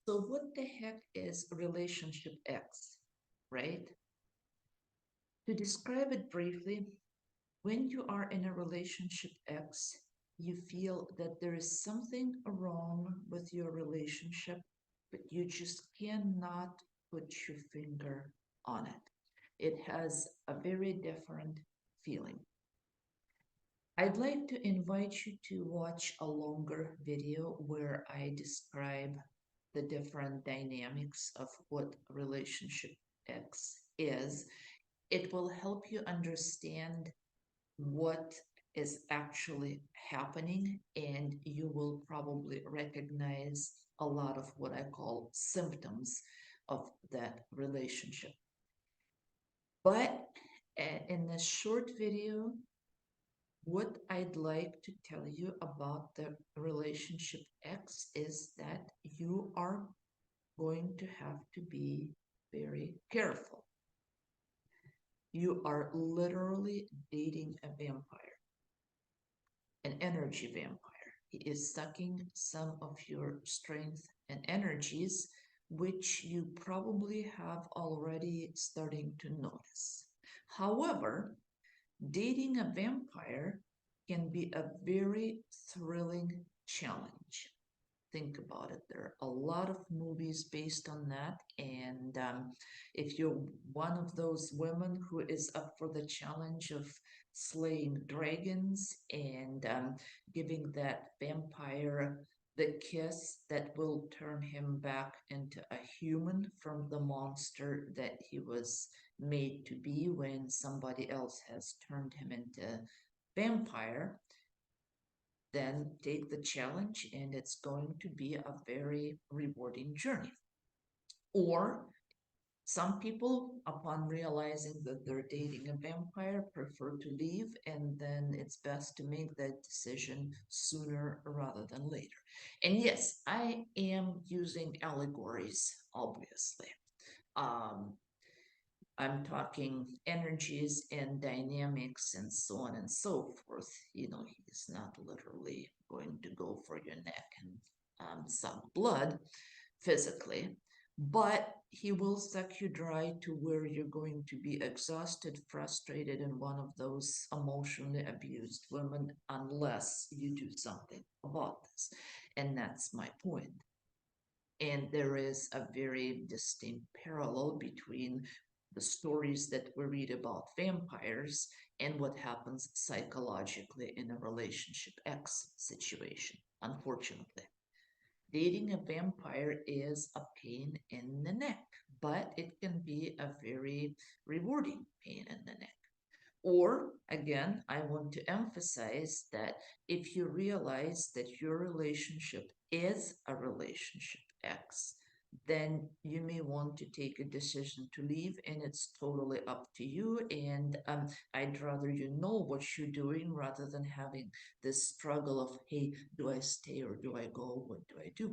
So what the heck is relationship X, right? To describe it briefly, when you are in a relationship X, you feel that there is something wrong with your relationship, but you just cannot put your finger on it. It has a very different feeling. I'd like to invite you to watch a longer video where I describe the different dynamics of what relationship X is. It will help you understand what is actually happening, and you will probably recognize a lot of what I call symptoms of that relationship. But in this short video, what I'd like to tell you about the relationship X is that you are going to have to be very careful. You are literally dating a vampire, an energy vampire. He is sucking some of your strength and energies, which you probably have already starting to notice. However, dating a vampire can be a very thrilling challenge. Think about it. There are a lot of movies based on that. And if you're one of those women who is up for the challenge of slaying dragons and giving that vampire the kiss that will turn him back into a human from the monster that he was made to be when somebody else has turned him into vampire, then take the challenge and it's going to be a very rewarding journey. Or some people, upon realizing that they're dating a vampire, prefer to leave, and then it's best to make that decision sooner rather than later. And yes, I am using allegories, obviously. Um, I'm talking energies and dynamics and so on and so forth. You know, he's not literally going to go for your neck and suck blood physically, but he will suck you dry to where you're going to be exhausted, frustrated, and one of those emotionally abused women unless you do something about this. And that's my point. And there is a very distinct parallel between the stories that we read about vampires and what happens psychologically in a relationship X situation, unfortunately. Dating a vampire is a pain in the neck, but it can be a very rewarding pain in the neck. Or, again, I want to emphasize that if you realize that your relationship is a relationship X, then you may want to take a decision to leave, and it's totally up to you. And I'd rather you know what you're doing rather than having this struggle of, hey, do I stay or do I go? What do I do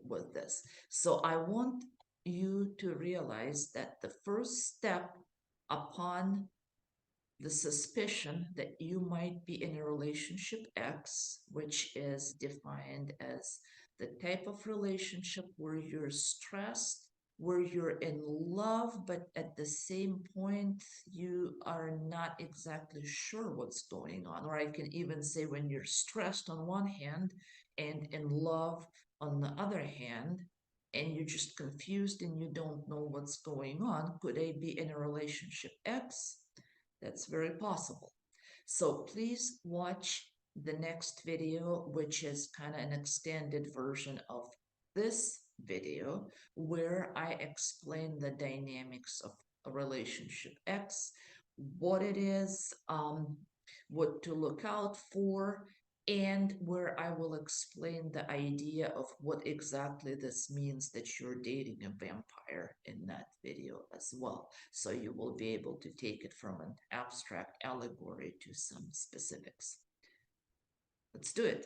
with this? So I want you to realize that the first step upon the suspicion that you might be in a relationship X, which is defined as the type of relationship where you're stressed, where you're in love, but at the same point, you are not exactly sure what's going on. Or I can even say when you're stressed on one hand and in love on the other hand, and you're just confused and you don't know what's going on, could I be in a relationship X? That's very possible. So please watch the next video, which is kind of an extended version of this video, where I explain the dynamics of a relationship X, what it is, what to look out for, and where I will explain the idea of what exactly this means that you're dating a vampire in that video as well. So you will be able to take it from an abstract allegory to some specifics. Let's do it.